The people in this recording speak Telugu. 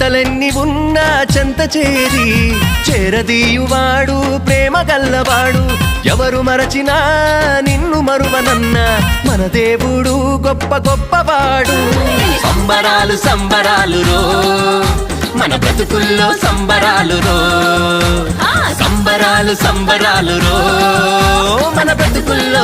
జంటలెన్ని ఉన్నా చెంత చేరి చేరదీయువాడు ప్రేమ గల్లవాడు. ఎవరు మరచినా నిన్ను మరువనన్న మన దేవుడు గొప్ప గొప్పవాడు. సంబరాలు సంబరాలు రో మన బ్రతుకుల్లో సంబరాలు రో, సంబరాలు సంబరాలు రో మన బ్రతుకుల్లో